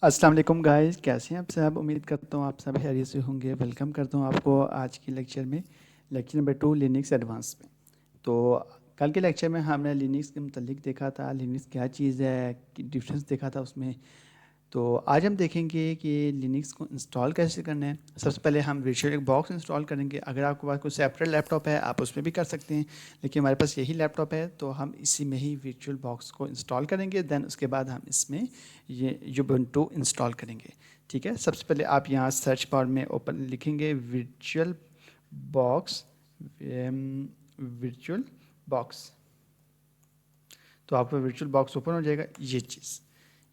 السلام علیکم گائز، کیسے ہیں آپ سب؟ امید کرتا ہوں آپ سب خیریت سے ہوں گے۔ ویلکم کرتا ہوں آپ کو آج کی لیکچر میں، لیکچر نمبر 2 لینکس ایڈوانس میں۔ تو کل کے لیکچر میں ہم نے لینکس کے متعلق دیکھا تھا، لینکس کیا چیز ہے، ڈفرینس دیکھا تھا اس میں۔ تو آج ہم دیکھیں گے کہ لینکس کو انسٹال کیسے کرنا ہے۔ سب سے پہلے ہم ورچوئل باکس انسٹال کریں گے۔ اگر آپ کے پاس کوئی سیپریٹ لیپ ٹاپ ہے آپ اس میں بھی کر سکتے ہیں، لیکن ہمارے پاس یہی لیپ ٹاپ ہے تو ہم اسی میں ہی ورچوئل باکس کو انسٹال کریں گے۔ دین اس کے بعد ہم اس میں یہ یوبنٹو انسٹال کریں گے، ٹھیک ہے۔ سب سے پہلے آپ یہاں سرچ بار میں اوپن لکھیں گے ورچوئل باکس، ورچوئل باکس، تو آپ کو ورچوئل باکس اوپن ہو جائے گا۔ یہ چیز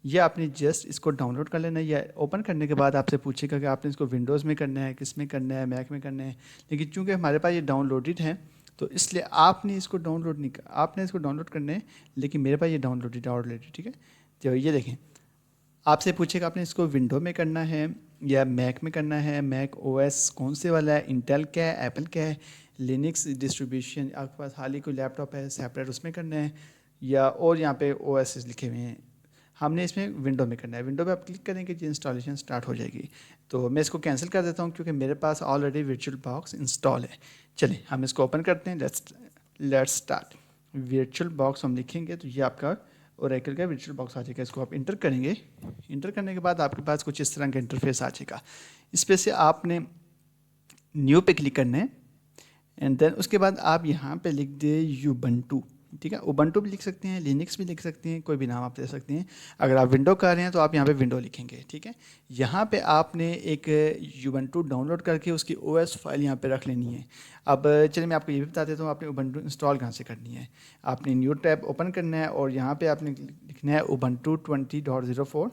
یہ آپ نے جسٹ اس کو ڈاؤن لوڈ کر لینا ہے، یا اوپن کرنے کے بعد آپ سے پوچھے گا کہ آپ نے اس کو ونڈوز میں کرنا ہے، کس میں کرنا ہے، میک میں کرنا ہے۔ لیکن چونکہ ہمارے پاس یہ ڈاؤن لوڈڈ ہے تو اس لیے آپ نے اس کو ڈاؤن لوڈ نہیں آپ نے اس کو ڈاؤن لوڈ کرنا ہے، لیکن میرے پاس یہ ڈاؤن لوڈڈ آلریڈی، ٹھیک ہے۔ تو یہ دیکھیں، آپ سے پوچھے گا آپ نے اس کو ونڈو میں کرنا ہے یا میک میں کرنا ہے، میک او ایس کون سے والا ہے، انٹیل کیا ہے، ایپل کیا ہے، لینکس ڈسٹریبیوشن آپ کے پاس حال ہی کوئی لیپ ٹاپ ہے سیپریٹ اس میں کرنا ہے، یا اور یہاں پہ او ایس لکھے ہوئے ہیں۔ ہم نے اس میں ونڈو میں کرنا ہے، ونڈو پہ آپ کلک کریں گے، انسٹالیشن سٹارٹ ہو جائے گی۔ تو میں اس کو کینسل کر دیتا ہوں کیونکہ میرے پاس آلریڈی ورچوئل باکس انسٹال ہے۔ چلیں ہم اس کو اوپن کرتے ہیں، لیٹس اسٹارٹ۔ ورچوئل باکس ہم لکھیں گے تو یہ آپ کا اوریکل کا ورچوئل باکس آ جائے گا۔ اس کو آپ انٹر کریں گے، انٹر کرنے کے بعد آپ کے پاس کچھ اس طرح کا انٹرفیس آ جائے گا۔ اس پہ سے آپ نے نیو پہ کلک کرنا ہے، اینڈ دین اس کے بعد آپ یہاں پہ لکھ دیں یوبنٹو، ٹھیک ہے۔ اوبنٹو بھی لکھ سکتے ہیں، لینکس بھی لکھ سکتے ہیں، کوئی بھی نام آپ دے سکتے ہیں۔ اگر آپ ونڈو کر رہے ہیں تو آپ یہاں پہ ونڈو لکھیں گے، ٹھیک ہے۔ یہاں پہ آپ نے ایک یوبنٹو ڈاؤن لوڈ کر کے اس کی او ایس فائل یہاں پہ رکھ لینی ہے۔ اب چلیے میں آپ کو یہ بھی بتا دیتا ہوں آپ نے اوبنٹو انسٹال کہاں سے کرنی ہے۔ آپ نے نیو ٹیب اوپن کرنا ہے اور یہاں پہ آپ نے لکھنا ہے اوبنٹو 20.04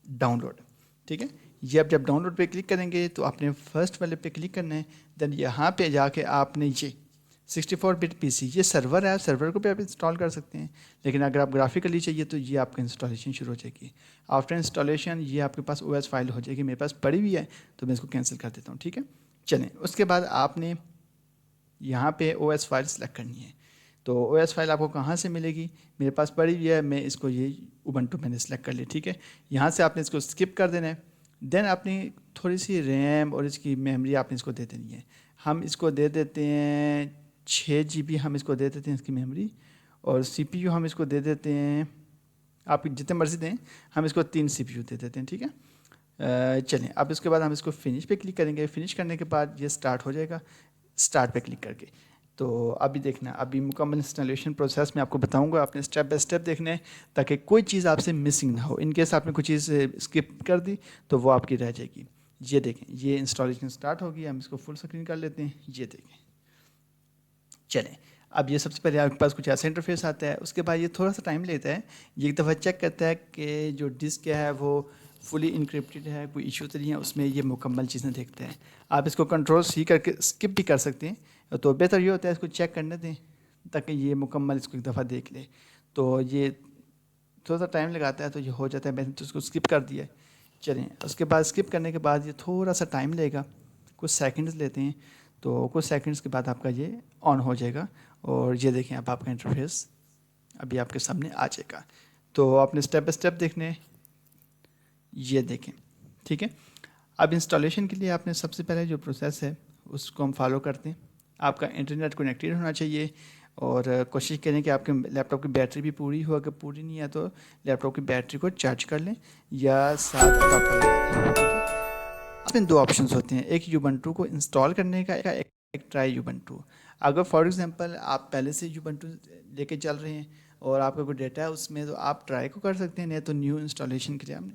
ڈاؤن لوڈ، ٹھیک ہے۔ یہ آپ جب ڈاؤن لوڈ پہ کلک کریں گے تو آپ نے فرسٹ والے پہ کلک کرنا ہے، دین یہاں پہ جا کے آپ نے یہ 64 بٹ پی سی، یہ سرور ہے، سرور کو بھی آپ انسٹال کر سکتے ہیں، لیکن اگر آپ گرافیکلی چاہیے تو یہ آپ کا انسٹالیشن شروع ہو جائے گی۔ آفٹر انسٹالیشن یہ آپ کے پاس او ایس فائل ہو جائے گی، میرے پاس پڑی ہوئی ہے تو میں اس کو کینسل کر دیتا ہوں، ٹھیک ہے۔ چلیں اس کے بعد آپ نے یہاں پہ او ایس فائل سلیکٹ کرنی ہے۔ تو او ایس فائل آپ کو کہاں سے ملے گی؟ میرے پاس پڑی ہوئی ہے، میں اس کو یہ اوبنٹو میں نے سلیکٹ کر لی، ٹھیک ہے۔ یہاں سے آپ نے اس کو اسکپ کر دینا ہے، دین آپ نے تھوڑی سی ریم اور اس کی میموری آپ نے اس کو دے دینی ہے۔ ہم اس کو دے دیتے ہیں 6 GB، ہم اس کو دے دیتے ہیں اس کی میموری، اور سی پی یو ہم اس کو دے دیتے ہیں، آپ جتنے مرضی دیں، ہم اس کو 3 CPU دے دیتے ہیں، ٹھیک ہے۔ چلیں اب اس کے بعد ہم اس کو فنش پہ کلک کریں گے، فنش کرنے کے بعد یہ سٹارٹ ہو جائے گا، سٹارٹ پہ کلک کر کے۔ تو ابھی دیکھنا، ابھی مکمل انسٹالیشن پروسیس میں آپ کو بتاؤں گا، آپ نے اسٹیپ بائی اسٹیپ دیکھنا ہے تاکہ کوئی چیز آپ سے مسنگ نہ ہو۔ ان کیس آپ نے کوئی چیز اسکپ کر دی تو وہ آپ کی رہ جائے گی۔ یہ دیکھیں یہ انسٹالیشن سٹارٹ ہوگی، ہم اس کو فل اسکرین کر لیتے ہیں، یہ دیکھیں۔ چلیں اب یہ سب سے پہلے آپ کے پاس کچھ ایسا انٹرفیس آتا ہے، اس کے بعد یہ تھوڑا سا ٹائم لیتا ہے، یہ ایک دفعہ چیک کرتا ہے کہ جو ڈسک ہے وہ فلی انکرپٹڈ ہے، کوئی ایشو تو نہیں ہے اس میں، یہ مکمل چیزیں دیکھتے ہیں۔ آپ اس کو کنٹرول سی کر کے اسکپ بھی کر سکتے ہیں، تو بہتر یہ ہوتا ہے اس کو چیک کرنے دیں تاکہ یہ مکمل اس کو ایک دفعہ دیکھ لے۔ تو یہ تھوڑا سا ٹائم لگاتا ہے تو یہ ہو جاتا ہے، میں نے تو اس کو اسکپ کر دیا ہے۔ چلیں اس کے بعد اسکپ کرنے کے بعد یہ تھوڑا سا ٹائم لے گا، کچھ سیکنڈز لیتے ہیں، تو کچھ سیکنڈز کے بعد آپ کا یہ آن ہو جائے گا، اور یہ دیکھیں اب آپ کا انٹرفیس ابھی آپ کے سامنے آ جائے گا۔ تو آپ نے اسٹیپ بائی اسٹیپ دیکھنے، یہ دیکھیں، ٹھیک ہے۔ اب انسٹالیشن کے لیے آپ نے سب سے پہلے جو پروسیس ہے اس کو ہم فالو کرتے ہیں۔ آپ کا انٹرنیٹ کنیکٹیڈ ہونا چاہیے، اور کوشش کریں کہ آپ کے لیپ ٹاپ کی بیٹری بھی پوری ہو، اگر پوری نہیں ہے تو لیپ ٹاپ کی بیٹری کو چارج کر لیں یا ساتھ اڈاپٹر لگا دیں، ٹھیک ہے۔ اس میں دو آپشنز ہوتے ہیں، ایک یوبنٹو کو انسٹال کرنے کا، ایک ٹرائی یوبنٹو۔ اگر فار ایگزامپل آپ پہلے سے یوبنٹو لے کے چل رہے ہیں اور آپ کا کوئی ڈیٹا ہے اس میں، تو آپ ٹرائی کو کر سکتے ہیں، نہیں تو نیو انسٹالیشن کے لیے ہم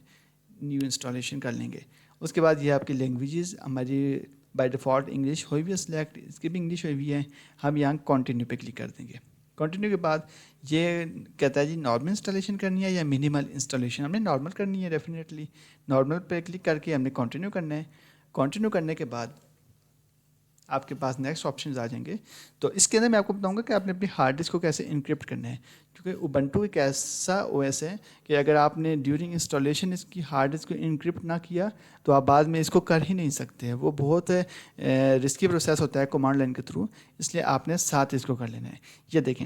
نیو انسٹالیشن کر لیں گے۔ اس کے بعد یہ آپ کی لینگویجز ہماری بائی ڈیفالٹ انگلش ہوئی ہوئی ہے سلیکٹ، اس کی بھی انگلش ہوئی ہوئی ہے، ہم یہاں کنٹینیو پہ کلک کر دیں گے۔ کنٹینیو کے بعد یہ کہتا ہے جی نارمل انسٹالیشن کرنی ہے یا منیمل انسٹالیشن، ہم نے نارمل کرنی ہے ڈیفینیٹلی۔ نارمل پہ کلک کر کے ہم نے کنٹینیو کرنا ہے۔ کنٹینیو کرنے کے بعد آپ کے پاس نیکسٹ آپشنز آ جائیں گے۔ تو اس کے اندر میں آپ کو بتاؤں گا کہ آپ نے اپنی ہارڈ ڈسک کو کیسے انکرپٹ کرنا ہے، کیونکہ اوبنٹو ایک ایسا او ایس ہے کہ اگر آپ نے ڈیورنگ انسٹالیشن اس کی ہارڈ ڈسک کو انکرپٹ نہ کیا تو آپ بعد میں اس کو کر ہی نہیں سکتے، وہ بہت رسکی پروسیس ہوتا ہے کمانڈ لائن کے تھرو، اس لیے آپ نے ساتھ اس کو کر لینا ہے۔ یہ دیکھیں